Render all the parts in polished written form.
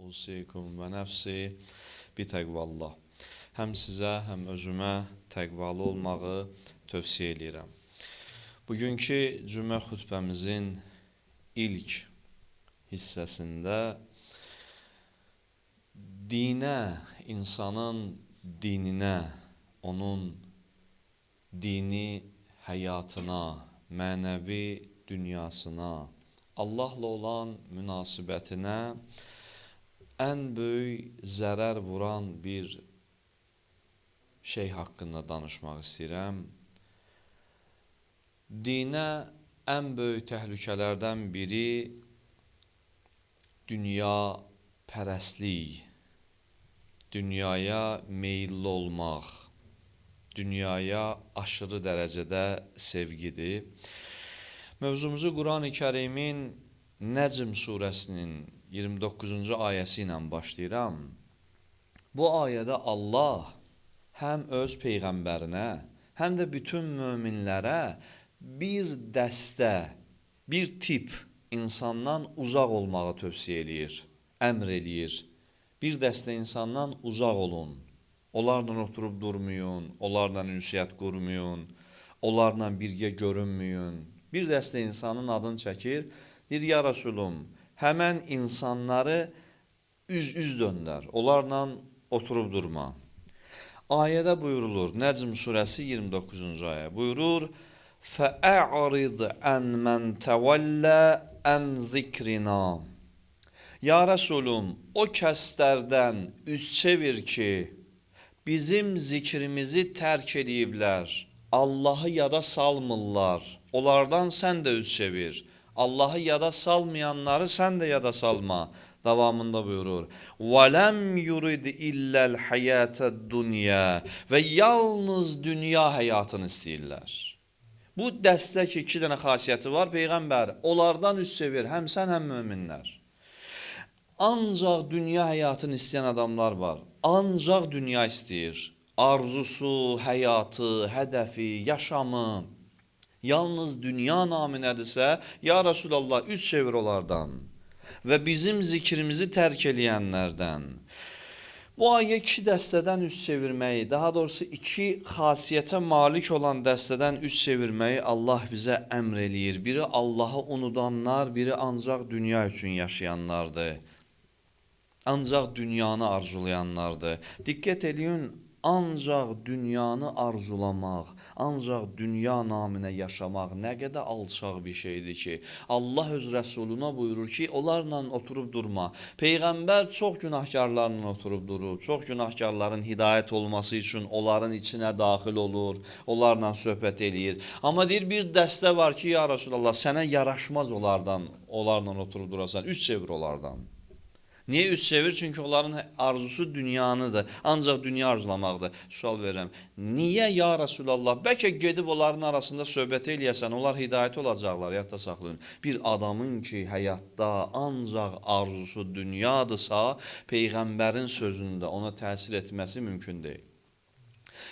Usikum və nəfsi bitəqvallah. Həm sizə, həm özümə təqvalı olmağı tövsiyə edirəm. Bugünkü cümə xutbəmizin ilk hissəsində dinə, insanın dininə, onun dini həyatına, mənəvi dünyasına, Allahla olan münasibətinə ən böyük zərər vuran bir şey haqqında danışmaq istəyirəm. Dinə ən böyük təhlükələrdən biri dünya pərəstlik, dünyaya meyilli olmaq, dünyaya aşırı dərəcədə sevgidir. Mövzumuzu Quran-ı Kərimin Nəcm surəsinin 29-cu ayəsi ilə başlayıram. Bu ayədə Allah həm öz peyğəmbərinə, həm də bütün möminlərə bir dəstə, bir tip insandan uzaq olmağı tövsiyə eləyir, əmr eləyir. Bir dəstə insandan uzaq olun, onlarla oturub durmayın, onlarla ünsiyyət qurmayın, onlarla birgə görünməyin. Bir dəstə insanın adını çəkir, deyir, ya Rasulum, həmən insanları üz döndər, onlarla oturub durma. Ayədə buyurulur, Nəcm surəsi 29-cu ayə buyurur, فَأَعْرِضْ عَنْ مَنْ تَوَلَّى عَنْ ذِكْرِنَا. Ya Rasulum, o kəslərdən üz çevir ki, bizim zikrimizi tərk ediblər, Allahı yada salmırlar, onlardan sən də üz çevir. Allahı yada salmayanları sən də yada salma. Davamında buyurur. وَلَمْ يُرِدْ إِلَّا الْحَيَاةَ الدُّنْيَا. Və yalnız dünya həyatını istəyirlər. Bu dəstə ki, iki dənə xasiyyəti var, Peyğəmbər, onlardan üz çevir, həm sən, həm möminlər. Ancaq dünya həyatını istəyən adamlar var. Ancaq dünya istəyir. Arzusu, həyatı, hədəfi, yaşamı yalnız dünya naminədirsə, ya Resulallah, üz çevir onlardan və bizim zikrimizi tərk eləyənlərdən. Bu ayə iki dəstədən üz çevirməyi, daha doğrusu iki xasiyyətə malik olan dəstədən üz çevirməyi Allah bizə əmr eləyir. Biri Allahı unudanlar, biri ancaq dünya üçün yaşayanlardır. Ancaq dünyanı arzulayanlardır. Diqqət eləyin, ancaq dünyanı arzulamaq, ancaq dünya naminə yaşamaq nə qədər alçaq bir şeydir ki, Allah öz rəsuluna buyurur ki, onlarla oturub durma. Peyğəmbər çox günahkarlarla oturub durur, çox günahkarların hidayət olması üçün onların içinə daxil olur, onlarla söhbət eləyir. Amma deyir, bir dəstə var ki, ya Resulallah, sənə yaraşmaz onlarla oturub durasan, üz çevir onlardan. Niyə üz çevir? Çünki onların arzusu dünyanıdır. Ancaq dünya arzulamaqdır. Sual verirəm. Niyə ya Resulallah? Bəlkə gedib onların arasında söhbət eləyəsən, onlar hidayət olacaqlar, yadda saxlayın. Bir adamın ki, həyatda ancaq arzusu dünyadırsa, Peyğəmbərin sözündə ona təsir etməsi mümkün deyil.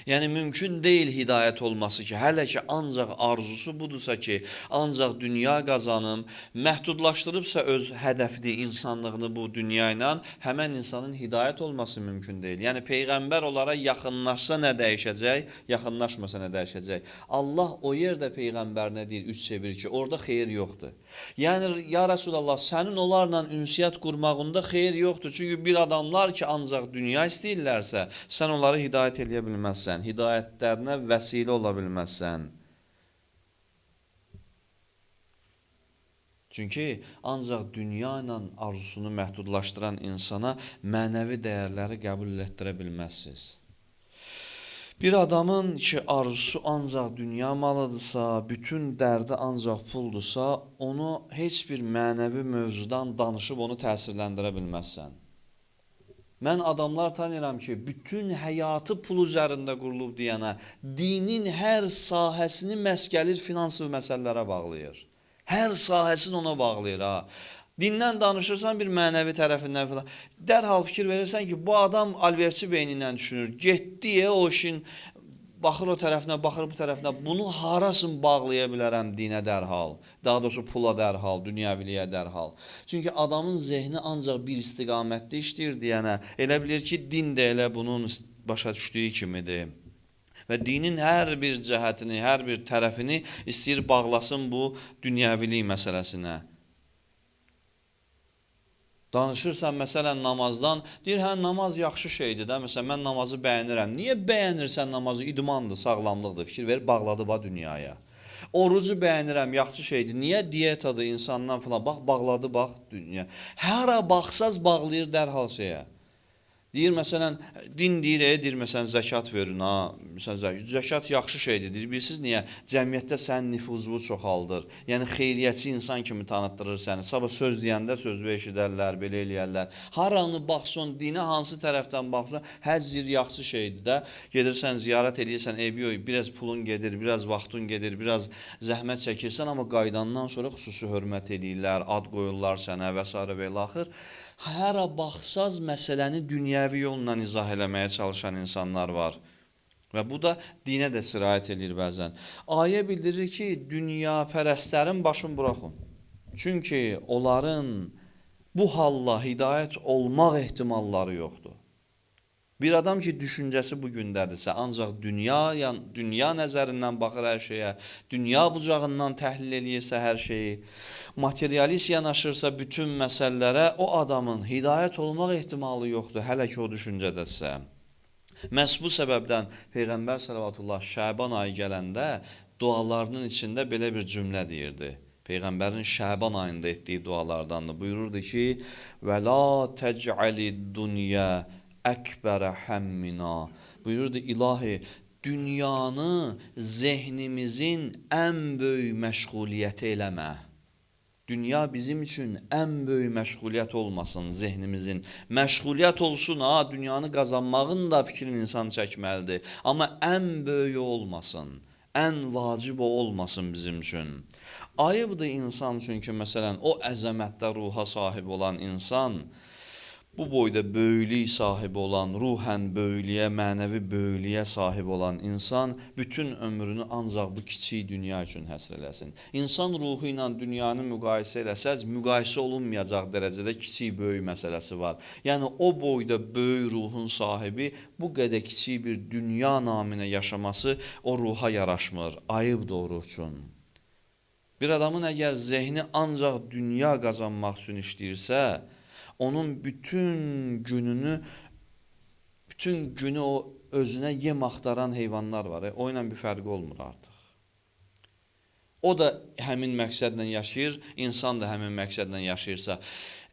Yəni, mümkün deyil hidayət olması ki, hələ ki, ancaq arzusu budursa ki, ancaq dünya qazanım, məhdudlaşdırıbsa öz hədəfini, insanlığını bu dünya ilə, həmən insanın hidayət olması mümkün deyil. Yəni, Peyğəmbər onlara yaxınlaşsa nə dəyişəcək, yaxınlaşmasa nə dəyişəcək? Allah o yerdə Peyğəmbərinə deyir, üz çevir ki, orada xeyir yoxdur. Yəni, ya Resulallah, sənin onlarla ünsiyyət qurmağında xeyir yoxdur. Çünki bir adamlar ki, ancaq dünya istəyirlərsə, sən onları hidayət eləyə bilməzsən. Hidayətlərinə vəsilə ola bilməzsən. Çünki ancaq dünya ilə arzusunu məhdudlaşdıran insana mənəvi dəyərləri qəbul etdirə bilməzsiniz. Bir adamın ki, arzusu ancaq dünya malıdırsa, bütün dərdi ancaq puldursa, onu heç bir mənəvi mövzudan danışıb onu təsirləndirə bilməzsən. Mən adamlar tanıyıram ki, bütün həyatı pul üzərində qurulub deyənə, dinin hər sahəsini məhz gəlir finansıv məsələlərə bağlayır. Hər sahəsini ona bağlayır. Dindən danışırsan bir mənəvi tərəfindən falan. Dərhal fikir verirsən ki, bu adam alverçi beynindən düşünür. Getdi o işin baxır o tərəfinə, baxır bu tərəfinə. Bunu harasın bağlaya bilərəm dinə dərhal. Daha doğrusu pula dərhal, dünyəviliyə dərhal. Çünki adamın zehni ancaq bir istiqamətdə işləyir deyənə, elə bilir ki, din də elə bunun başa düşdüyü kimidir. Və dinin hər bir cəhətini, hər bir tərəfini istəyir bağlasın bu dünyəvilik məsələsinə. Danışırsan məsələn namazdan, deyir hə namaz yaxşı şeydir də, məsələn mən namazı bəyənirəm. Niyə bəyənirsən namazı? İdmandır, sağlamlıqdır, fikir ver, bağladı bax dünyaya. Orucu bəyənirəm, yaxşı şeydir. Niyə diyetadır, insandan filan, bax bağladı bax dünya. Hara baxsaz bağlayır dərhal şeyə. Deyir məsələn, din deyir məsələn zəkat verin ha. Məsələn zəkat yaxşı şeydir. Deyir, bilirsiniz niyə? Cəmiyyətdə sənin nüfuzunu çoxaldır. Yəni xeyriyyətçi insan kimi tanıtdırır səni. Sabah söz deyəndə sözü eşidərlər, belə eləyərlər. Haranı baxsan, dinə hansı tərəfdən baxsan, həcc deyir yaxşı şeydir də. Gedirsən ziyarət edirsən, evi biraz pulun gedir, biraz vaxtın gedir, biraz zəhmət çəkirsən, amma qaydandan sonra xüsusi hörmət edirlər, ad qoyurlar sənə və s. və ilaxır. Hara baxsaz məsələni dünyəvi yolla izah eləməyə çalışan insanlar var. Və bu da dinə də sirayət edir bəzən. Ayə bildirir ki, dünya pərəstlərin başını buraxın. Çünki onların bu halla hidayət olmaq ehtimalları yoxdur. Bir adam ki, düşüncəsi bu gündədirsə, ancaq dünya nəzərindən baxır hər şeyə, dünya bucağından təhlil eləyirsə hər şeyi, materialist yanaşırsa bütün məsələlərə, o adamın hidayət olmaq ehtimalı yoxdur, hələ ki o düşüncədəsə. Məhz bu səbəbdən Peyğəmbər sələvatullah Şəban ayı gələndə dualarının içində belə bir cümlə deyirdi. Peyğəmbərin Şəban ayında etdiyi dualardandır. Buyururdu ki, və la təc'alid dünya əkbərə həmmina. Buyurdu, ilahi, dünyanı zehnimizin ən böyük məşğuliyyəti eləmə. Dünya bizim üçün ən böyük məşğuliyyət olmasın, zehnimizin. Məşğuliyyət olsun, dünyanı qazanmağın da fikrini insan çəkməlidir. Amma ən böyük olmasın, ən vacib olmasın bizim üçün. Ayıbdır insan üçün ki, məsələn, o əzəmətdə ruha sahib olan insan, bu boyda böyüklük sahibi olan, ruhən böyüklüyə, mənəvi böyüklüyə sahib olan insan bütün ömrünü ancaq bu kiçik dünya üçün həsr eləsin. İnsan ruhu ilə dünyanı müqayisə eləsəz, müqayisə olunmayacaq dərəcədə kiçik böyük məsələsi var. Yəni o boyda böyük ruhun sahibi bu qədər kiçik bir dünya naminə yaşaması o ruha yaraşmır, ayıbdır o ruh üçün. Bir adamın əgər zehni ancaq dünya qazanmaq üçün işləyirsə, onun bütün günü o özünə yem axtaran heyvanlar var. O ilə bir fərqi olmur artıq. O da həmin məqsədlə yaşayır, insan da həmin məqsədlə yaşayırsa,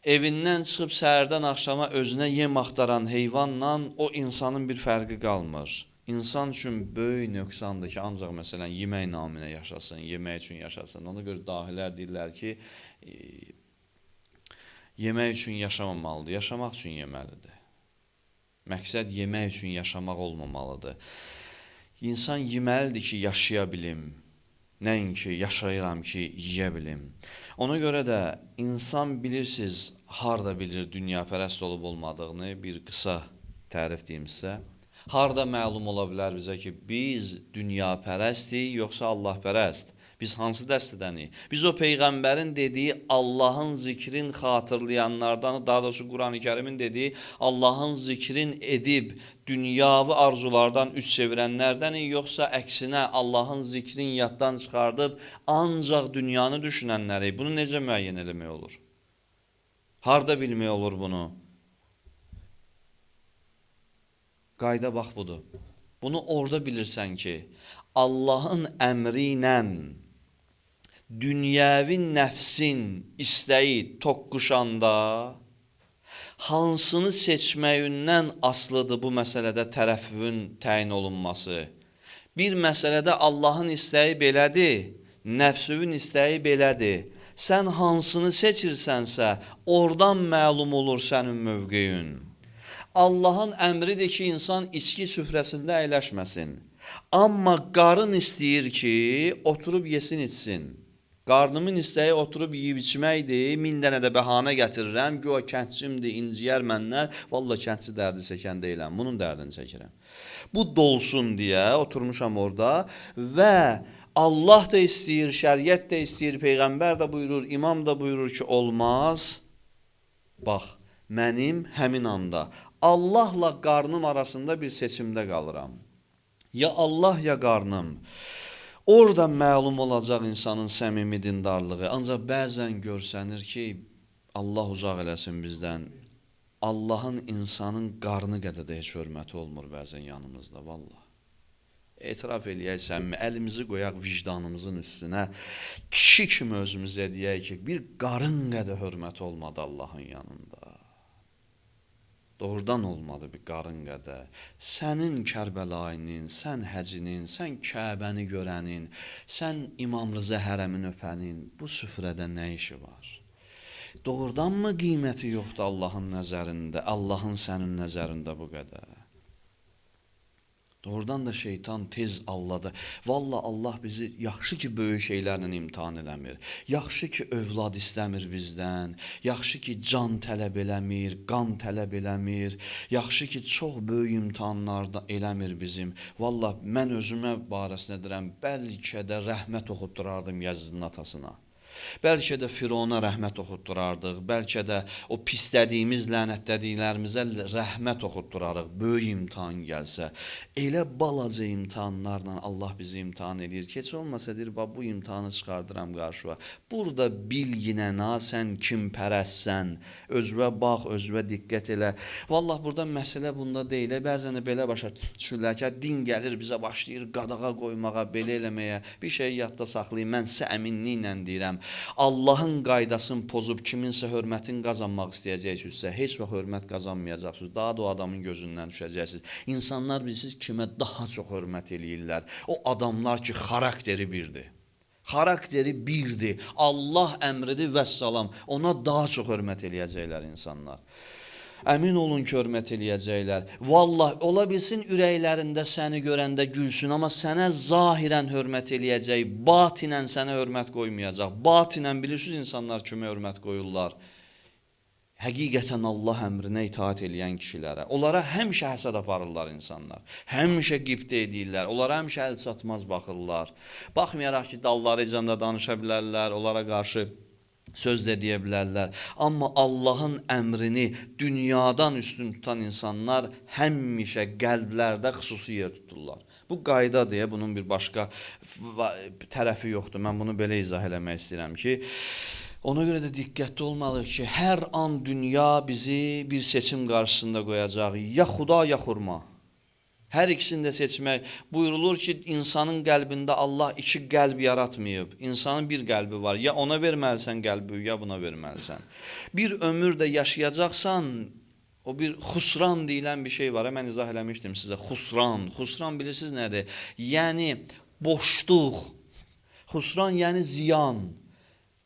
evindən çıxıb səhərdən axşama özünə yem axtaran heyvanla o insanın bir fərqi qalmır. İnsan üçün böyük nöqsandır ki, ancaq məsələn yemək naminə yaşasın, yemək üçün yaşasın. Ona görə dahilər deyirlər ki, yemək üçün yaşamamalıdır, yaşamaq üçün yeməlidir. Məqsəd yemək üçün yaşamaq olmamalıdır. İnsan yeməlidir ki, yaşaya bilim. Nəinki yaşayıram ki, yeyə bilim. Ona görə də insan bilirsiniz, harda bilir dünyapərəst olub olmadığını bir qısa tərif deyim sizə. Harda məlum ola bilər bizə ki, biz dünyapərəstik, yoxsa Allahpərəst? Biz hansı dəstədənik? Biz o Peyğəmbərin dediyi Allahın zikrin xatırlayanlardan, daha doğrusu Quran-ı Kərimin dediyi Allahın zikrin edib dünyavi arzulardan üç çevirənlərdənik, yoxsa əksinə Allahın zikrin yaddan çıxardıb ancaq dünyanı düşünənlərik? Bunu necə müəyyən eləmək olur? Harda bilmək olur bunu? Qayda bax budur. Bunu orada bilirsən ki, Allahın əmri ilə dünyəvi nəfsin istəyi toqquşanda hansını seçməyindən asılıdır bu məsələdə tərəffüün təyin olunması. Bir məsələdə Allahın istəyi belədir, nəfsüvün istəyi belədir. Sən hansını seçirsənsə, oradan məlum olur sənin mövqeyin. Allahın əmridir ki, insan içki süfrəsində əyləşməsin. Amma qarın istəyir ki, oturub yesin, içsin. Qarnımın istəyi oturub yeyib içməkdir, 1000 dənə də bəhanə gətirirəm, güya kəndçimdir, inciyər məndən, valla kəndçi dərdi çəkən deyiləm, bunun dərdini çəkirəm. Bu dolsun deyə oturmuşam orada və Allah da istəyir, şəriət də istəyir, Peyğəmbər də buyurur, imam da buyurur ki, olmaz. Bax, mənim həmin anda Allahla qarnım arasında bir seçimdə qalıram. Ya Allah, ya qarnım. Orada məlum olacaq insanın səmimi dindarlığı. Ancaq bəzən görsənir ki, Allah uzaq eləsin bizdən, Allahın insanın qarnı qədər də heç hörməti olmur bəzən yanımızda, vallah. Etiraf eləyəksənmi, əlimizi qoyaq vicdanımızın üstünə, kişi kimi özümüzə deyək ki, bir qarın qədər hörməti olmadı Allahın yanında. Doğrudan olmadı bir qarın qədər. Sənin Kərbəlayının, sən həcinin, sən Kəbəni görənin, sən İmam Rıza hərəmin öpənin bu süfrədə nə işi var? Doğrudanmı qiyməti yoxdur Allahın nəzərində, Allahın sənin nəzərində bu qədər? Doğrudan da şeytan tez alladı. Valla Allah bizi yaxşı ki böyük şeylərlə imtihan eləmir. Yaxşı ki övlad istəmir bizdən. Yaxşı ki can tələb eləmir, qan tələb eləmir. Yaxşı ki çox böyük imtihanlarda eləmir bizim. Valla mən özümə barəsində deyirəm, bəlkə də rəhmət oxutdurardım Yazidin atasına. Bəlkə də Firona rəhmət oxutdurardıq, bəlkə də o pislədiyimiz, lənətlədiklərimizə rəhmət oxutdurarıq, böyük imtihan gəlsə. Elə balaca imtihanlarla Allah bizi imtihan edir ki, heç olmasa deyir, bu imtihanı çıxardıram qarşıya. Burada bil yinə sən kim pərəssən, özvə bax, özvə diqqət elə. Vallah burada məsələ bunda deyil, bəzən də belə başa düşürlər ki, din gəlir bizə başlayır qadağa qoymağa, belə eləməyə, bir şey yadda saxlayın, mən sizə əminliklə deyirəm. Allahın qaydasını pozub kiminsə hörmətini qazanmaq istəyəcəksinizsə, heç vaxt hörmət qazanmayacaqsınız. Daha da o adamın gözündən düşəcəksiniz. İnsanlar bilirsiniz kimə daha çox hörmət eləyirlər. O adamlar ki, xarakteri birdir. Xarakteri birdir. Allah əmridir və salam. Ona daha çox hörmət eləyəcəklər insanlar. Əmin olun ki, hörmət eləyəcəklər. Vallahi, ola bilsin ürəklərində səni görəndə gülsün, amma sənə zahirən hörmət eləyəcək, batinən sənə hörmət qoymayacaq. Batinən bilirsiniz insanlar kimə hörmət qoyurlar? Həqiqətən Allah əmrinə itaat eləyən kişilərə. Onlara həmişə həsəd aparırlar insanlar. Həmişə qibtə edirlər. Onlara həmişə əl çatmaz baxırlar. Baxmayaraq ki, dalları icanda danışa bilərlər, onlara qarşı söz də deyə bilərlər. Amma Allahın əmrini dünyadan üstün tutan insanlar həmişə qəlblərdə xüsusi yer tuturlar. Bu qayda deyə bunun bir başqa tərəfi yoxdur. Mən bunu belə izah eləmək istəyirəm ki, ona görə də diqqətli olmalıyıq ki, hər an dünya bizi bir seçim qarşısında qoyacaq. Ya xuda, ya xurma. Hər ikisini də seçmək. Buyurulur ki, insanın qəlbində Allah iki qəlb yaratmayıb. İnsanın bir qəlbi var. Ya ona verməlisən qəlbi, ya buna verməlisən. Bir ömür də yaşayacaqsan, o bir xusran deyilən bir şey var. Mən izah eləmişdim sizə. Xusran. Xusran bilirsiniz nədir? Yəni boşluq. Xusran yəni ziyan.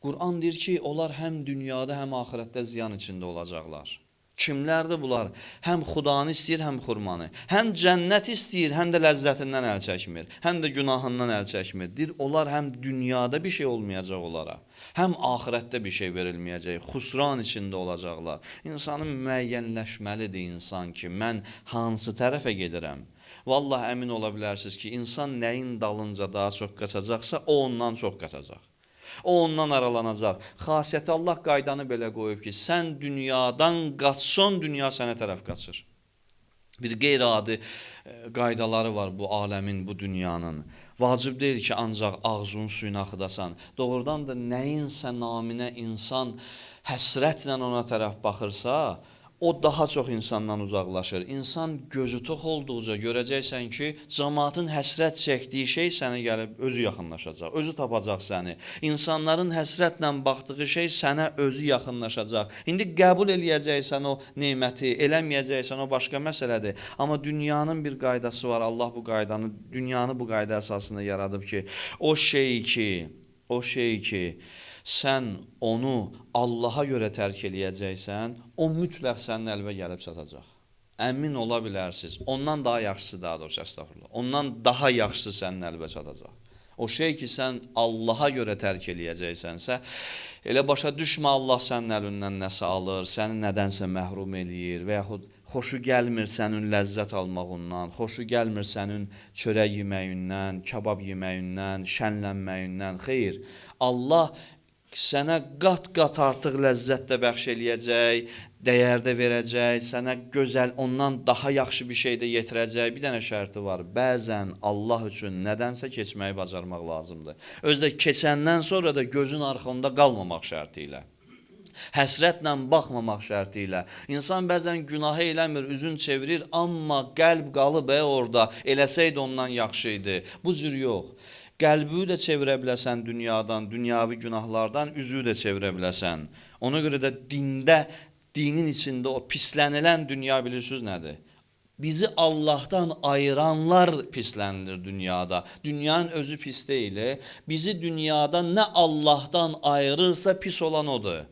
Quran deyir ki, onlar həm dünyada, həm axirətdə ziyan içində olacaqlar. Kimlərdir bunlar? Həm xudanı istəyir, həm xurmanı. Həm cənnət istəyir, həm də ləzzətindən əl çəkmir. Həm də günahından əl çəkmir. Deyir, onlar həm dünyada bir şey olmayacaq onlara. Həm axirətdə bir şey verilməyəcək. Xusran içində olacaqlar. İnsanın müəyyənləşməlidir insan ki, mən hansı tərəfə gedirəm? Vallahi əmin ola bilərsiniz ki, insan nəyin dalınca daha çox qaçacaqsa, o ondan çox qaçacaq. O ondan aralanacaq. Xasiyyəti Allah qaydanı belə qoyub ki, sən dünyadan qaçsan, dünya sənə tərəf qaçır. Bir qeyri-adi qaydaları var bu aləmin, bu dünyanın. Vacib deyil ki, ancaq ağzının suyunu axıdasan. Doğrudan da nəyinsə naminə insan həsrətlə ona tərəf baxırsa, o daha çox insandan uzaqlaşır. İnsan gözü tox olduqca görəcəksən ki, cəmaatın həsrət çəkdiyi şey sənə gəlib özü yaxınlaşacaq, özü tapacaq səni. İnsanların həsrətlə baxdığı şey sənə özü yaxınlaşacaq. İndi qəbul eləyəcəksən o neməti, eləməyəcəksən o başqa məsələdir. Amma dünyanın bir qaydası var. Allah bu qaydanı, dünyanı bu qayda əsasında yaradıb ki, o şey ki, sən onu Allaha görə tərk eləyəcəksən, o mütləq sənin əlbə gəlib çatacaq. Əmin ola bilərsiniz. Ondan daha yaxşısı, daha doğrusu, əstəğfurullah. Ondan daha yaxşısı sənin əlbə çatacaq. O şey ki sən Allaha görə tərk eləyəcəksənsə, elə başa düşmə Allah sənin əlindən nəsə alır, səni nədənsə məhrum eləyir və yaxud xoşu gəlmir sənin ləzzət almağından, xoşu gəlmir sənin çörək yeməyindən, kabab yeməyindən, şənlənməyindən. Xeyr, Allah sənə qat-qat artıq ləzzət də bəxş eləyəcək, dəyər də verəcək, sənə gözəl, ondan daha yaxşı bir şey də yetirəcək. Bir dənə şərti var, bəzən Allah üçün nədənsə keçməyi bacarmaq lazımdır. Özdə keçəndən sonra da gözün arxında qalmamaq şərti ilə. Həsrətlə baxmamaq şərti ilə. İnsan bəzən günahı eləmir, üzün çevirir, amma qəlb qalıb orada, eləsəydi ondan yaxşı idi. Bu cür yox. Qəlbü də çevirə biləsən dünyadan, dünyavi günahlardan, üzü də çevirə biləsən. Ona görə də dinin içində o pislənilən dünya bilirsiniz nədir? Bizi Allahdan ayıranlar pislənilir dünyada. Dünyanın özü pis deyil. Bizi dünyadan nə Allahdan ayırırsa pis olan odur.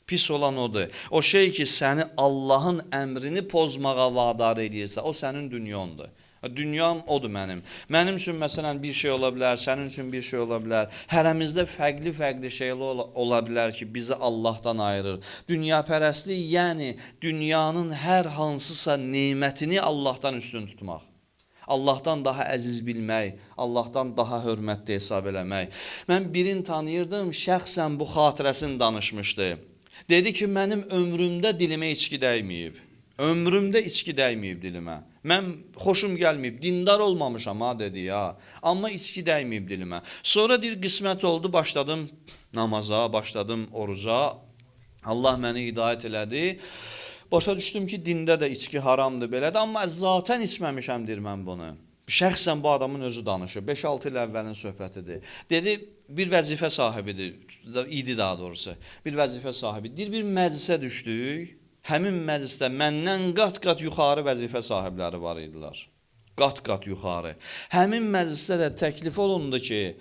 Pis olan odur. O şey ki səni Allahın əmrini pozmağa vadar edirsə, o sənin dünyandır. Dünyam odur mənim. Mənim üçün məsələn bir şey ola bilər, sənin üçün bir şey ola bilər. Hərəmizdə fərqli şeylər ola bilər ki, bizi Allahdan ayırır. Dünyapərəstlik, yəni dünyanın hər hansısa nemətini Allahdan üstün tutmaq. Allahdan daha əziz bilmək, Allahdan daha hörmətli hesab eləmək. Mən birini tanıyırdım, şəxsən bu xatirəsini danışmışdı. Dedi ki, mənim ömrümdə dilimə içki dəyməyib. Ömrümdə içki dəyməyib dilimə. Mən xoşum gəlməyib, dindar olmamışam ha dedi ya. Amma içki dəyməyib dilimə. Sonra deyir qismət oldu, başladım namaza, başladım oruca. Allah məni hidayət elədi. Başa düşdüm ki, dində də içki haramdır belədir, amma zaten içməmişəm deyir mən bunu. Şəxsən bu adamın özü danışır. 5-6 il əvvəlin söhbətidir. Dedi, bir vəzifə sahibidir, idi daha doğrusu. Bir vəzifə sahibi. Deyir, bir məclisə düşdük. Həmin məclisdə məndən qat-qat yuxarı vəzifə sahibləri var idilər. Qat-qat yuxarı. Həmin məclisdə də təklif olundu ki,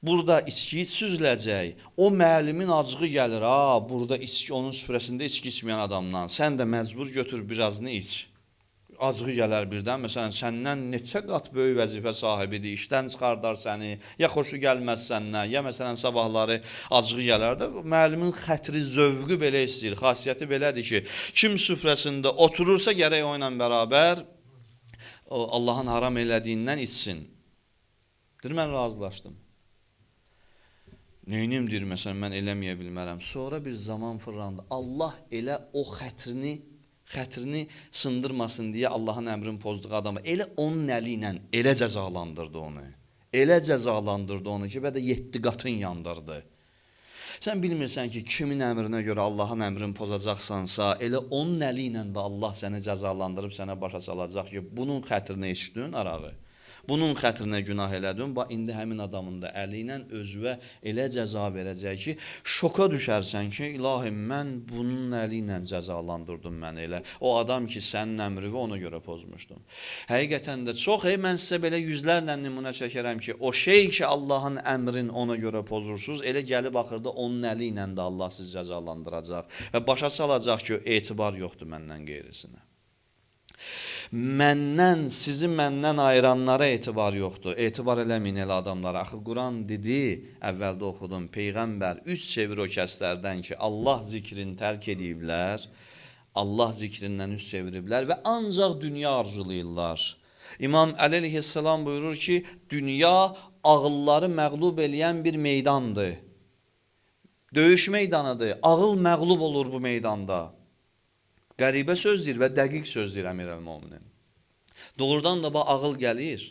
burada içki süzüləcək. O müəllimin acığı gəlir, burada içki, onun süfrəsində içki içməyən adamdan. Sən də məcbur götür birazını iç. Acığı gələr birdən, məsələn, səndən neçə qat böyük vəzifə sahibidir, işdən çıxardar səni, ya xoşu gəlməz səndən, ya məsələn sabahları acığı gələr də, müəllimin xətri, zövqü belə istəyir, xasiyyəti belədir ki, kim süfrəsində oturursa gərək o ilə bərabər Allahın haram elədiyindən içsin. Deyir, mən razılaşdım. Neynim deyir, məsələn, mən eləməyə bilmərəm. Sonra bir zaman fırlandı, Allah elə o xətrini sındırmasın deyə Allahın əmrini pozduğu adamı elə onun əli ilə elə cəzalandırdı onu. Elə cəzalandırdı onu ki, və də 7 qatın yandırdı. Sən bilmirsən ki, kimin əmrinə görə Allahın əmrini pozacaqsansa, elə onun əli ilə də Allah səni cəzalandırıb sənə başa salacaq ki, bunun xətrinə içdin arağı. Bunun xətrinə günah elədin, indi həmin adamın da əli ilə özünə elə cəza verəcək ki, şoka düşərsən ki, ilahi, mən bunun əli ilə cəzalandırdım məni elə. O adam ki, sənin əmrini ona görə pozmuşdum. Həqiqətən də çox, mən sizə belə yüzlərlə nümunə çəkərəm ki, o şey ki, Allahın əmrini ona görə pozursunuz, elə gəlib axırda onun əli ilə də Allah sizi cəzalandıracaq və başa salacaq ki, etibar yoxdur məndən qeyrisinə. Sizi məndən ayıranlara etibar yoxdur. Etibar eləməyin elə adamlara. Axı Quran dedi, əvvəldə oxudum, Peyğəmbər 3 çevir o kəslərdən ki, Allah zikrini tərk ediblər, Allah zikrindən üst çeviriblər və ancaq dünya arzulayırlar. İmam Əli əleyhissalam buyurur ki, dünya ağılları məğlub eləyən bir meydandır. Döyüş meydanıdır. Ağıl məğlub olur bu meydanda. Qəribə sözdür və dəqiq sözdür Əmirəl-Möminin. Doğrudan da ağıl gəlir.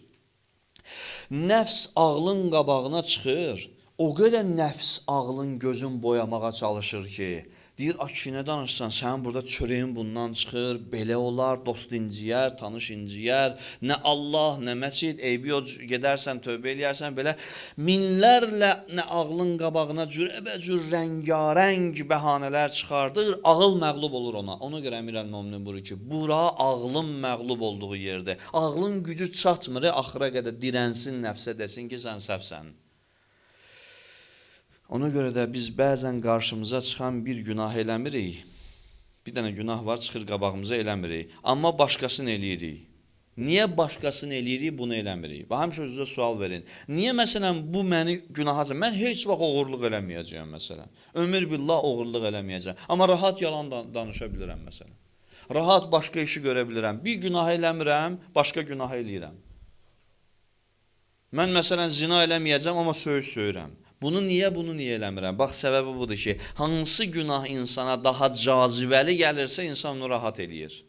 Nəfs ağlın qabağına çıxır. O qədər nəfs ağlın gözün boyamağa çalışır ki, deyir, ki, nə danışsan, sənin burada çörəyin bundan çıxır, belə olar, dost inciyər, tanış inciyər, nə Allah, nə məscid, eybi o gedərsən, tövbə eləyərsən, belə minlərlə nə ağlın qabağına cürəbəcür rəngarəng bəhanələr çıxardır, ağıl məğlub olur ona. Ona görə Əmirəl-Möminin buyurur ki, bura ağlın məğlub olduğu yerdir. Ağlın gücü çatmır, axıra qədər dirənsin nəfsə, desin ki, sən səhvsən. Ona görə də biz bəzən qarşımıza çıxan bir günah eləmirik. Bir dənə günah var, çıxır qabağımıza eləmirik. Amma başqasını eləyirik. Niyə başqasını eləyirik, bunu eləmirik? Və həmişə özünüzə sual verin. Niyə məsələn bu məni günaha salır? Mən heç vaxt oğurluq eləməyəcəyəm məsələn. Ömür billah oğurluq eləməyəcəyəm. Amma rahat yalan danışa bilirəm məsələn. Rahat başqa işi görə bilirəm. Bir günah eləmirəm, başqa günah eləyirəm. Mən məsələn zina eləməyəcəm, amma söyürəm. Bunu niyə eləmirəm? Bax, səbəbi budur ki, hansı günah insana daha cazibəli gəlirsə, insan onu rahat eləyir.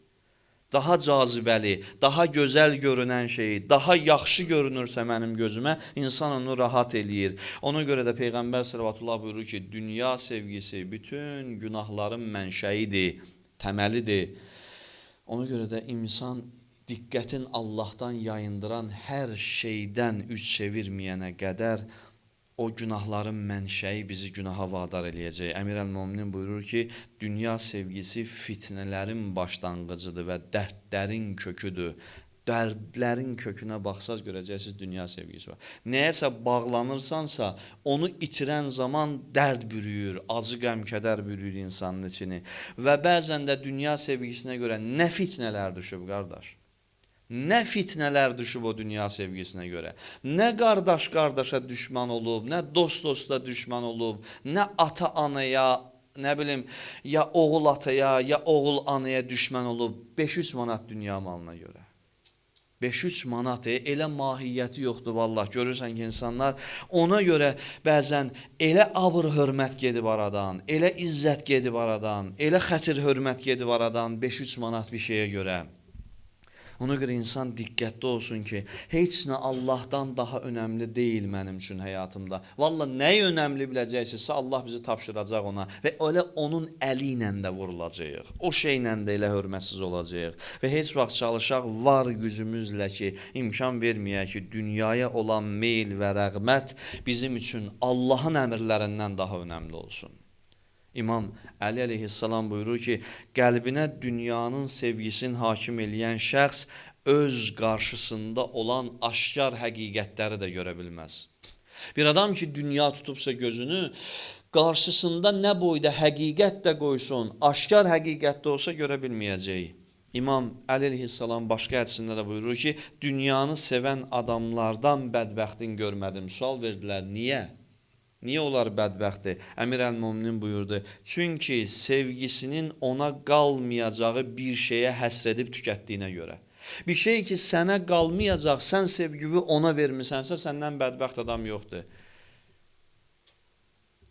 Daha cazibəli, daha gözəl görünən şeyi, daha yaxşı görünürsə mənim gözümə, insan onu rahat eləyir. Ona görə də Peyğəmbər sallallahu buyurur ki, dünya sevgisi bütün günahların mənşəyidir, təməlidir. Ona görə də insan diqqətin Allahdan yayındıran hər şeydən üz çevirməyənə qədər o günahların mənşəyi bizi günaha vadar eləyəcək. Əmir əl-Möminin buyurur ki, dünya sevgisi fitnələrin başlanğıcıdır və dərdlərin köküdür. Dərdlərin kökünə baxsaz görəcəksiniz dünya sevgisi var. Nəyəsə bağlanırsansa, onu itirən zaman dərd bürüyür, acı qəm-kədər bürüyür insanın içini. Və bəzən də dünya sevgisinə görə nə fitnələr düşüb, qardaş. Nə fitnələr düşüb o dünya sevgisinə görə. Nə qardaş qardaşa düşman olub, nə dost dosta düşman olub, nə ata anaya, nə bilim, ya oğul ataya, ya oğul anaya düşman olub 500 manat dünya malına görə. 500 manat elə mahiyyəti yoxdur vallah. Görürsən ki, insanlar ona görə bəzən elə abır hörmət gedib aradan, elə izzət gedib aradan, elə xətir hörmət gedib aradan 500 manat bir şeyə görə. Ona görə insan diqqətli olsun ki, heç nə Allahdan daha önəmli deyil mənim üçün həyatımda. Valla nəyi önəmli biləcəksinizsə Allah bizi tapşıracaq ona və elə onun əli ilə də vurulacaq. O şeylə də elə hörmətsiz olacaq. Və heç vaxt çalışaq var gücümüzlə ki, imkan verməyək ki, dünyaya olan meyl və rəğbət bizim üçün Allahın əmrlərindən daha önəmli olsun. İmam Əli əleyhissalam buyurur ki, qəlbinə dünyanın sevgisini hakim eləyən şəxs öz qarşısında olan aşkar həqiqətləri də görə bilməz. Bir adam ki, dünya tutubsa gözünü, qarşısında nə boyda həqiqət də qoysun, aşkar həqiqət də olsa görə bilməyəcək. İmam Əli əleyhissalam başqa hədisində də buyurur ki, dünyanı sevən adamlardan bədbəxtin görmədim. Sual verdilər, niyə? Niyə onlar bədbəxtdir? Əmir əl-Möminin buyurdu. Çünki sevgisinin ona qalmayacağı bir şeyə həsr edib tükətdiyinə görə. Bir şey ki, sənə qalmayacaq, sən sevgini ona vermisənsə, səndən bədbəxt adam yoxdur.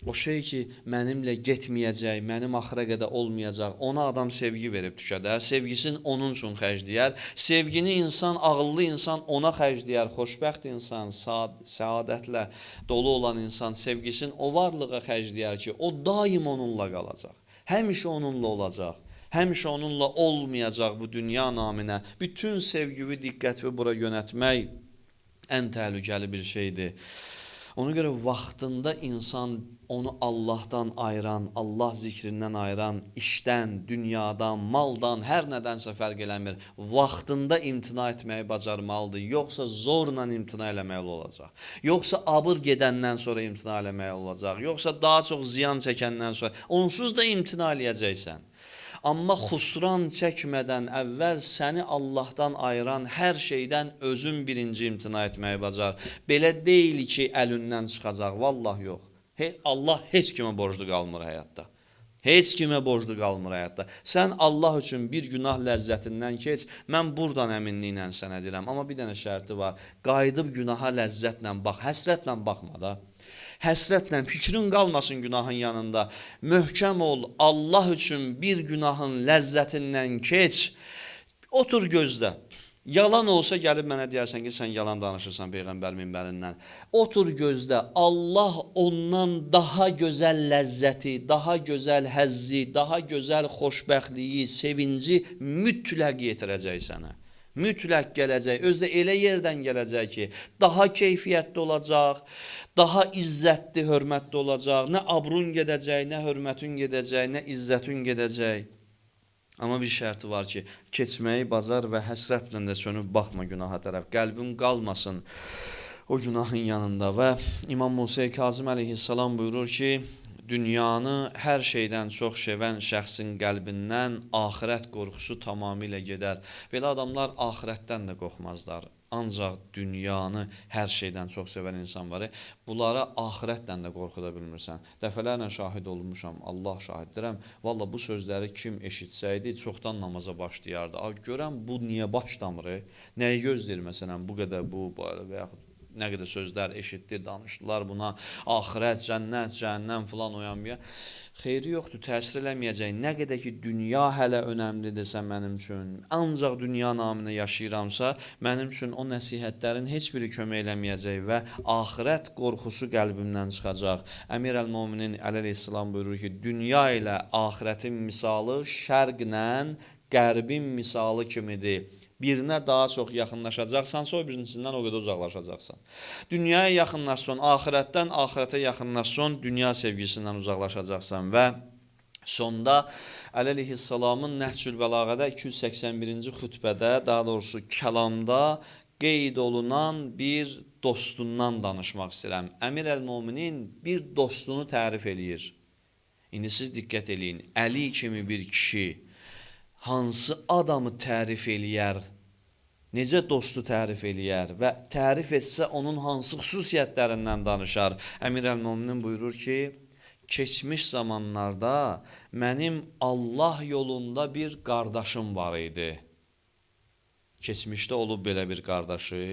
O şey ki, mənimlə getməyəcək, mənim axıra qədər olmayacaq, ona adam sevgi verib tükədər, sevgisini onun üçün xərcləyər, sevgini insan, ağıllı insan ona xərcləyər, xoşbəxt insan, səadətlə dolu olan insan sevgisini o varlığa xərcləyər ki, o daim onunla qalacaq, həmişə onunla olacaq, həmişə onunla olmayacaq bu dünya naminə. Bütün sevgini, diqqətini bura yönətmək ən təhlükəli bir şeydir. Ona görə vaxtında insan onu Allahdan ayıran, Allah zikrindən ayıran, işdən, dünyadan, maldan, hər nədənsə fərq eləmir. Vaxtında imtina etməyi bacarmalıdır. Yoxsa zorla imtina eləməli olacaq. Yoxsa abır gedəndən sonra imtina eləməli olacaq. Yoxsa daha çox ziyan çəkəndən sonra. Onsuz da imtina eləyəcəksən. Amma xusran çəkmədən əvvəl səni Allahdan ayıran hər şeydən özün birinci imtina etməyi bacar. Belə deyil ki, əlindən çıxacaq. Vallah yox. Allah heç kimə borclu qalmır həyatda. Heç kimə borclu qalmır həyatda. Sən Allah üçün bir günah ləzzətindən keç. Mən buradan əminliklə sənə deyirəm. Amma bir dənə şərti var. Qayıdıb günaha ləzzətlə bax. Həsrətlə baxma da. Həsrətlə, fikrin qalmasın günahın yanında. Möhkəm ol, Allah üçün bir günahın ləzzətindən keç. Otur gözlə. Yalan olsa gəlib mənə deyərsən ki, sən yalan danışırsan Peyğəmbər minbərindən. Otur gözlə, Allah ondan daha gözəl ləzzəti, daha gözəl həzzi, daha gözəl xoşbəxtliyi, sevinci mütləq yetirəcək sənə. Mütləq gələcək, özü də elə yerdən gələcək ki, daha keyfiyyətli olacaq, daha izzətli, hörmətli olacaq, nə abrun gedəcək, nə hörmətin gedəcək, nə izzətin gedəcək. Amma bir şərti var ki, keçməyi bacar və həsrətlə də sönüb baxma günaha tərəf, qəlbin qalmasın o günahın yanında. Və İmam Musa Kazım əleyhissalam buyurur ki, dünyanı hər şeydən çox sevən şəxsin qəlbindən axirət qorxusu tamamilə gedər. Belə adamlar axirətdən də qorxmazlar. Ancaq dünyanı hər şeydən çox sevən insan var. Bunlara axirətdən də qorxuda bilmirsən. Dəfələrlə şahid olmuşam, Allah şahiddirəm. Valla bu sözləri kim eşitsəydi, çoxdan namaza başlayardı. Görəm bu niyə başlamır? Nəyi gözləyir məsələn bu qədər bu və yaxud nə qədər sözlər eşitdi, danışdılar buna, axirət, cənnət, cəhənnəm filan oyanmaya. Xeyri yoxdur, təsir eləməyəcək. Nə qədər ki, dünya hələ önəmlidirsə mənim üçün, ancaq dünya naminə yaşayıramsa, mənim üçün o nəsihətlərin heç biri kömək eləməyəcək və axirət qorxusu qəlbimdən çıxacaq. Əmir əl-Möminin əleyhissalam buyurur ki, dünya ilə axirətin misalı şərqlə qərbin misalı kimidir. Birinə daha çox yaxınlaşacaqsansa, o birincisindən o qədər uzaqlaşacaqsan. Dünyaya yaxınlaşsan, axirətdən axirətə yaxınlaşsan, dünya sevgisindən uzaqlaşacaqsan və sonda əleyhissalamın Nəhcül Bəlağədə 281-ci xütbədə, daha doğrusu kəlamda qeyd olunan bir dostundan danışmaq istəyirəm. Əmir əl-Möminin bir dostunu tərif eləyir. İndi siz diqqət eləyin, Əli kimi bir kişi hansı adamı tərif eləyər, necə dostu tərif eləyər və tərif etsə onun hansı xüsusiyyətlərindən danışar. Əmir əl-Möminin buyurur ki, keçmiş zamanlarda mənim Allah yolunda bir qardaşım var idi. Keçmişdə olub belə bir qardaşı.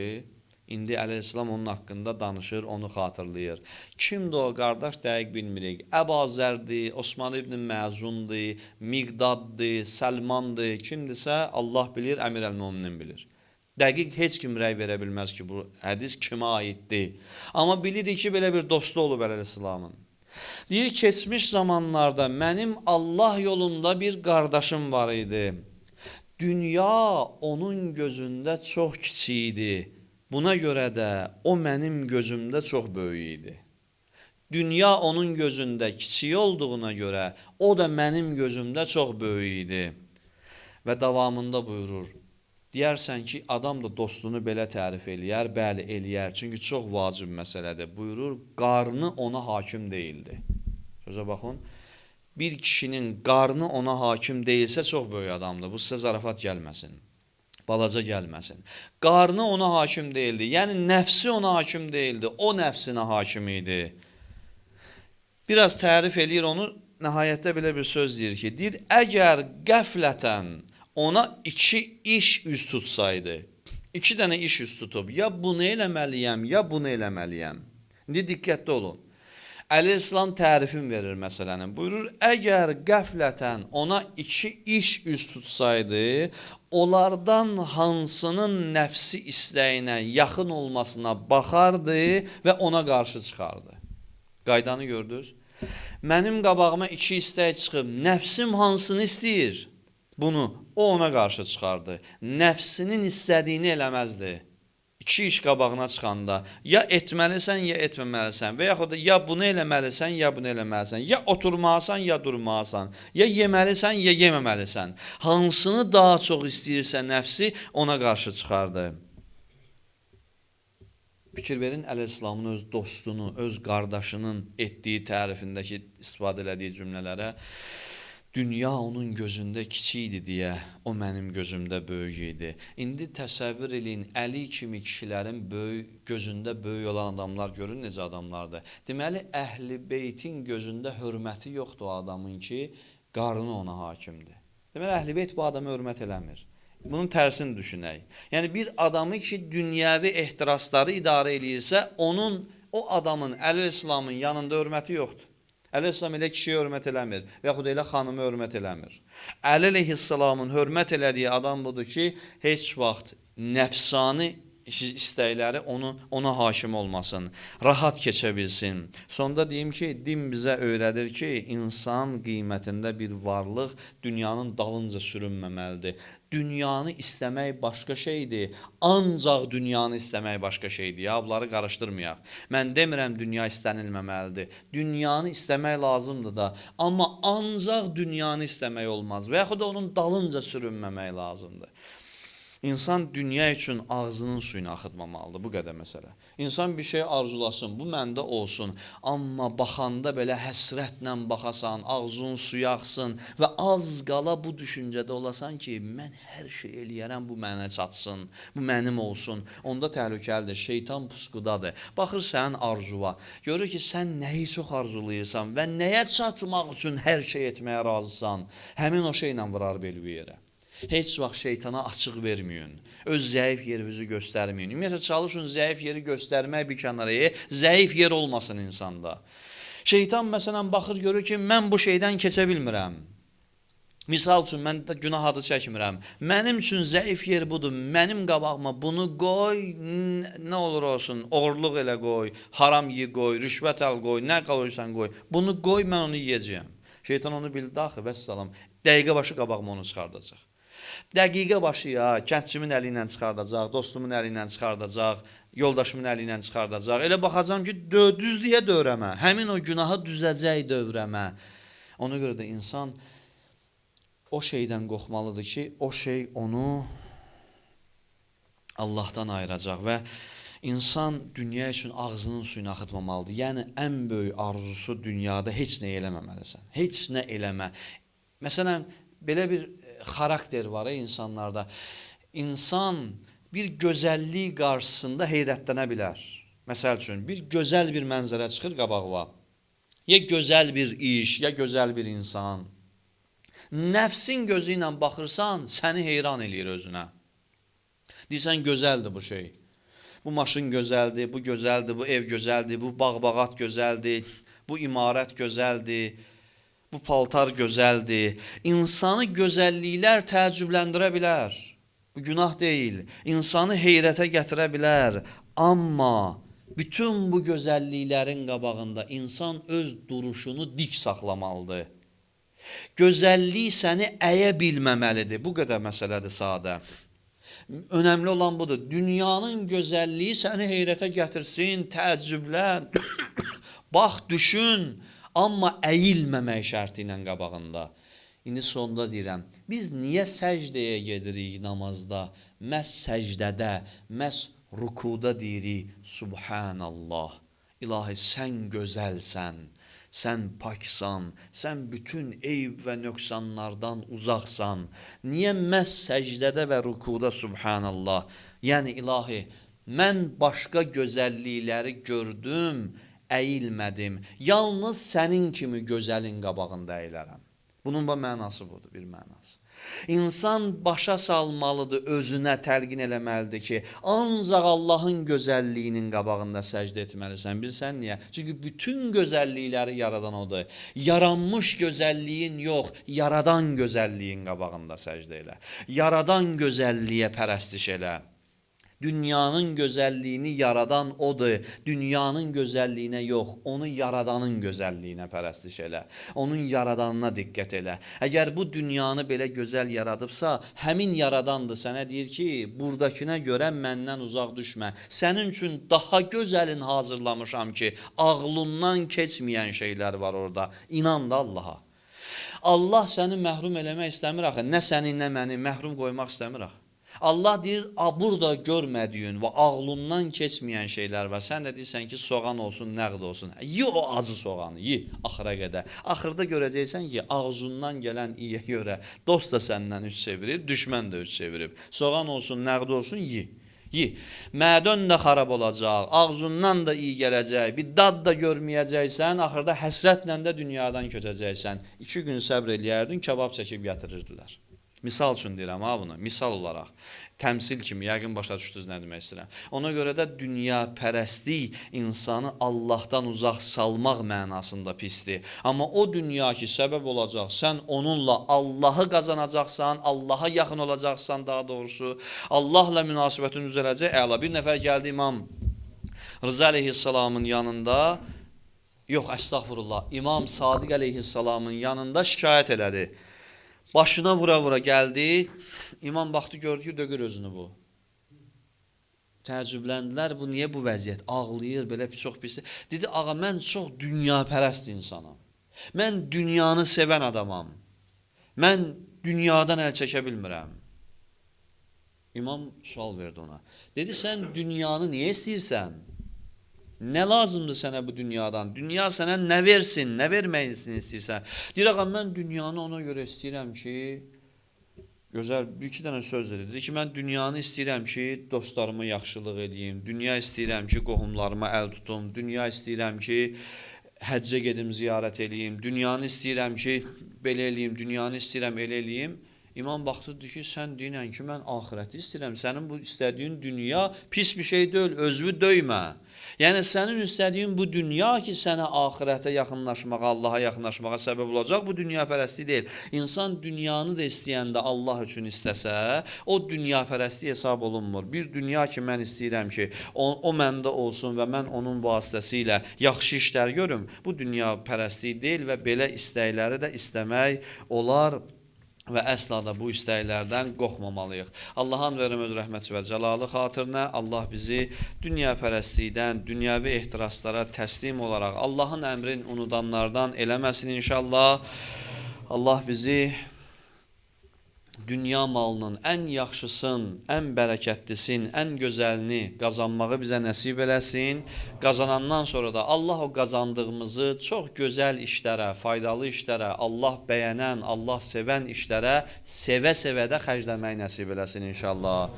İndi əleyhissalam onun haqqında danışır, onu xatırlayır. Kimdir o qardaş dəqiq bilmirik. Əbazərdir, Osman ibn Məzundur, Miqdaddır, Səlmandır, kimdirsə Allah bilir, Əmir əl-Möminin bilir. Dəqiq heç kim rəy verə bilməz ki, bu hədis kimə aiddir. Amma bilirik ki, belə bir dostu olub əleyhissalamın. Deyir, keçmiş zamanlarda mənim Allah yolunda bir qardaşım var idi. Dünya onun gözündə çox kiçik idi. Buna görə də o mənim gözümdə çox böyük idi. Dünya onun gözündə kiçik olduğuna görə o da mənim gözümdə çox böyük idi. Və davamında buyurur, deyərsən ki, adam da dostunu belə tərif eləyər, bəli eləyər, çünki çox vacib məsələdir. Buyurur, qarnı ona hakim deyildi. Sözə baxın, bir kişinin qarnı ona hakim deyilsə çox böyük adamdır, bu sizə zarafat gəlməsin. Balaca gəlməsin. Qarnı ona hakim deyildi. Yəni, nəfsi ona hakim deyildi. O nəfsinə hakim idi. Biraz tərif eləyir onu. Nəhayətdə belə bir söz deyir ki, deyir, əgər qəflətən ona iki iş üz tutsaydı, iki dənə iş üz tutub, ya bunu eləməliyəm, ya bunu eləməliyəm. İndi diqqətli olun. Əleyhissalam tərifin verir məsələnin. Buyurur, əgər qəflətən ona iki iş üz tutsaydı, onlardan hansının nəfsi istəyinə yaxın olmasına baxardı və ona qarşı çıxardı. Qaydanı gördünüz? Mənim qabağıma iki istək çıxıb, nəfsim hansını istəyir? Bunu, o ona qarşı çıxardı. Nəfsinin istədiyini eləməzdi. İki iş qabağına çıxanda ya etməlisən, ya etməməlisən və yaxud da ya bunu eləməlisən, ya bunu eləməlisən, ya oturmalısan, ya durmalısan, ya yeməlisən, ya yeməməlisən. Hansını daha çox istəyirsə nəfsi ona qarşı çıxardı. Fikir verin, əleyhissalamın öz dostunu, öz qardaşının etdiyi tərifindəki istifadə elədiyi cümlələrə. Dünya onun gözündə kiçik idi deyə, o mənim gözümdə böyük idi. İndi təsəvvür eləyin, Əli kimi kişilərin gözündə böyük olan adamlar görün necə adamlardır. Deməli, Əhl-i Beytin gözündə hörməti yoxdur o adamın ki, qarnı ona hakimdir. Deməli, Əhl-i Beyt bu adamı hörmət eləmir. Bunun tərsini düşünək. Yəni, bir adamı ki, dünyəvi ehtirasları idarə eləyirsə, o adamın, əleyhissalamın yanında hörməti yoxdur. Əleyhissalam elə kişiyə hörmət eləmir və yaxud elə xanımı hörmət eləmir. Əleyhissalamın hörmət elədiyi adam budur ki, heç vaxt nəfsani istəkləri ona hakim olmasın, rahat keçə bilsin. Sonda deyim ki, din bizə öyrədir ki, insan qiymətində bir varlıq dünyanın dalınca sürünməməlidir. Dünyanı istəmək başqa şeydir, ancaq dünyanı istəmək başqa şeydir. Ya, bunları qarışdırmayaq. Mən demirəm dünya istənilməməlidir. Dünyanı istəmək lazımdır da, amma ancaq dünyanı istəmək olmaz və yaxud da onun dalınca sürünməmək lazımdır. İnsan dünya üçün ağzının suyunu axıtmamalıdır, bu qədər məsələ. İnsan bir şey arzulasın, bu məndə olsun, amma baxanda belə həsrətlə baxasan, ağzın suyu axsın və az qala bu düşüncədə olasan ki, mən hər şey eləyərəm, bu mənə çatsın, bu mənim olsun. Onda təhlükəlidir, şeytan pusqudadır. Baxır sənin arzuva, görür ki, sən nəyi çox arzulayırsan və nəyə çatmaq üçün hər şey etməyə razısan, həmin o şeylə vurar belvi yerə. Heç vaxt şeytana açıq verməyin. Öz zəif yerinizi göstərməyin. Ümumiyyətlə çalışın zəif yeri göstərmək bir kənara, zəif yer olmasın insanda. Şeytan məsələn baxır görür ki, mən bu şeydən keçə bilmirəm. Misal üçün mən də günah adı çəkmirəm. Mənim üçün zəif yer budur. Mənim qabağıma bunu qoy, nə olur olsun, oğurluq elə qoy, haram ye qoy, rüşvət al qoy, nə qoyursan qoy. Bunu qoy, mən onu yeyəcəyəm. Şeytan onu bildi axı, vəssalam. Dəqiqə başı qabağıma onu çıxardacaq. Dəqiqə başı ya, kəndçimin əli ilə çıxardacaq, dostumun əli ilə çıxardacaq, yoldaşımın əli ilə çıxardacaq. Elə baxacam ki, düzlüyə dövrəmə, həmin o günahı düzəcək dövrəmə. Ona görə də insan o şeydən qorxmalıdır ki, o şey onu Allahdan ayıracaq və insan dünya üçün ağzının suyunu axıtmamalıdır. Yəni, ən böyük arzusu dünyada heç nə eləməməlisən, heç nə eləmə. Məsələn, belə bir xarakter var insanlarda. İnsan bir gözəllik qarşısında heyrətlənə bilər. Məsəl üçün, bir gözəl bir mənzərə çıxır qabağına. Ya gözəl bir iş, ya gözəl bir insan. Nəfsin gözü ilə baxırsan, səni heyran eləyir özünə. Deyirsən, gözəldir bu şey. Bu maşın gözəldir, bu gözəldir, bu ev gözəldir, bu bağ-bağat gözəldir, bu imarət gözəldir. Bu paltar gözəldir. İnsanı gözəlliklər təəccübləndirə bilər. Bu günah deyil. İnsanı heyrətə gətirə bilər. Amma bütün bu gözəlliklərin qabağında insan öz duruşunu dik saxlamalıdır. Gözəllik səni əyə bilməməlidir. Bu qədər məsələdir sadə. Önəmli olan budur. Dünyanın gözəlliyi səni heyrətə gətirsin, təəccüblən, bax, düşün. Amma əyilməmək şərti ilə qabağında. İndi sonda deyirəm, biz niyə səcdəyə gedirik namazda? Məhz səcdədə, məhz rukuda deyirik, Subhanallah. İlahi, sən gözəlsən, sən paksan, sən bütün eyb və nöqsanlardan uzaqsan. Niyə məhz səcdədə və rukuda Subhanallah? Yəni, ilahi, mən başqa gözəllikləri gördüm, əyilmədim. Yalnız sənin kimi gözəlin qabağında əyilərəm. Bunun mənası budur, bir mənası. İnsan başa salmalıdır, özünə təlqin eləməlidir ki, ancaq Allahın gözəlliyinin qabağında səcdə etməlisən. Bilsən niyə? Çünki bütün gözəllikləri yaradan odur. Yaranmış gözəlliyin yox, yaradan gözəlliyin qabağında səcdə elə. Yaradan gözəlliyə pərəstiş elə. Dünyanın gözəlliyini yaradan odur. Dünyanın gözəlliyinə yox, onu yaradanın gözəlliyinə pərəstiş elə. Onun yaradanına diqqət elə. Əgər bu dünyanı belə gözəl yaradıbsa, həmin yaradandır sənə deyir ki, buradakına görə məndən uzaq düşmə. Sənin üçün daha gözəlin hazırlamışam ki, ağlından keçməyən şeylər var orada. İnan da Allaha. Allah səni məhrum eləmək istəmir axı. Nə səni, nə məni məhrum qoymaq istəmir axı. Allah deyir, burada görmədiyin və ağlından keçməyən şeylər var. Sən də deyirsən ki, soğan olsun, nəqd olsun. Yi o acı soğanı, yi axıra qədər. Axırda görəcəksən ki, ağzından gələn iyiyə görə dost da səndən üç çevirib, düşmən də üç çevirib. Soğan olsun, nəqd olsun, yi. Yi. Mədön də xarab olacaq, ağzından da iyi gələcək, bir dad da görməyəcəksən, axırda həsrətlə də dünyadan köçəcəksən. 2 gün səbr eləyərdin, kebab çəkib yatırırdılar. Misal üçün deyirəm ha bunu, misal olaraq. Təmsil kimi, yəqin başa düşdünüz nə demək istəyirəm. Ona görə də dünya pərəstlik insanı Allahdan uzaq salmaq mənasında pisdir. Amma o dünya ki, səbəb olacaq, sən onunla Allahı qazanacaqsan, Allaha yaxın olacaqsan daha doğrusu, Allahla münasibətin düzələcək, əla. Bir nəfər gəldi İmam Rıza əleyhissalamın yanında, yox, əstəğfurullah, İmam Sadiq əleyhissalamın yanında şikayət elədi. Başına vura-vura gəldi, imam baxdı, gördü ki, dögür özünü bu. Təəccübləndilər, bu niyə bu vəziyyət? Ağlayır, belə çox pisdir. Dedi, ağa, mən çox dünyapərəst insanam. Mən dünyanı sevən adamam. Mən dünyadan əl çəkə bilmirəm. İmam sual verdi ona. Dedi, sən dünyanı niyə istəyirsən? Nə lazımdır sənə bu dünyadan? Dünya sənə nə versin, nə verməyini istəyirsən? Deyir, ağa, mən dünyanı ona görə istəyirəm ki, gözəl bir iki dənə söz dedi. Dedi ki, mən dünyanı istəyirəm ki, dostlarıma yaxşılıq eləyim. Dünya istəyirəm ki, qohumlarıma əl tutum. Dünya istəyirəm ki, həccə gedim, ziyarət eləyim. Dünyanı istəyirəm ki, belə eləyim. Dünyanı istəyirəm, elə eləyim. İmam baxdı, dedi ki, sən deyinən ki, mən axirəti istəyirəm. Sənin bu istədiyin dünya pis bir şey deyil, özünü döymə. Yəni, sənin istədiyin bu dünya ki, sənə axirətə yaxınlaşmağa, Allaha yaxınlaşmağa səbəb olacaq, bu dünya pərəstlik deyil. İnsan dünyanı da istəyəndə Allah üçün istəsə, o dünya pərəstlik hesab olunmur. Bir dünya ki, mən istəyirəm ki, o məndə olsun və mən onun vasitəsilə yaxşı işlər görüm, bu dünya pərəstlik deyil və belə istəkləri də istəmək olar. Və əsla da bu istəklərdən qorxmamalıyıq. Allahın verəməz rəhməti və cəlalı xatirinə Allah bizi dünya pərəstlikdən, dünyəvi ehtiraslara təslim olaraq Allahın əmrin unudanlardan eləməsin inşallah. Allah bizi dünya malının ən yaxşısın, ən bərəkətlisin, ən gözəlini qazanmağı bizə nəsib eləsin. Qazanandan sonra da Allah o qazandığımızı çox gözəl işlərə, faydalı işlərə, Allah bəyənən, Allah sevən işlərə sevə-sevə də xərcləmək nəsib eləsin inşallah.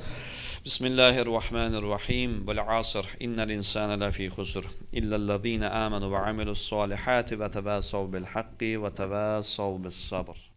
Bismillahirrahmanirrahim. Vel asr. İnnel insane lefi husr. İllellezine amenu ve amilus salihati ve tevasav bil haqqi ve tevasav bis sabr.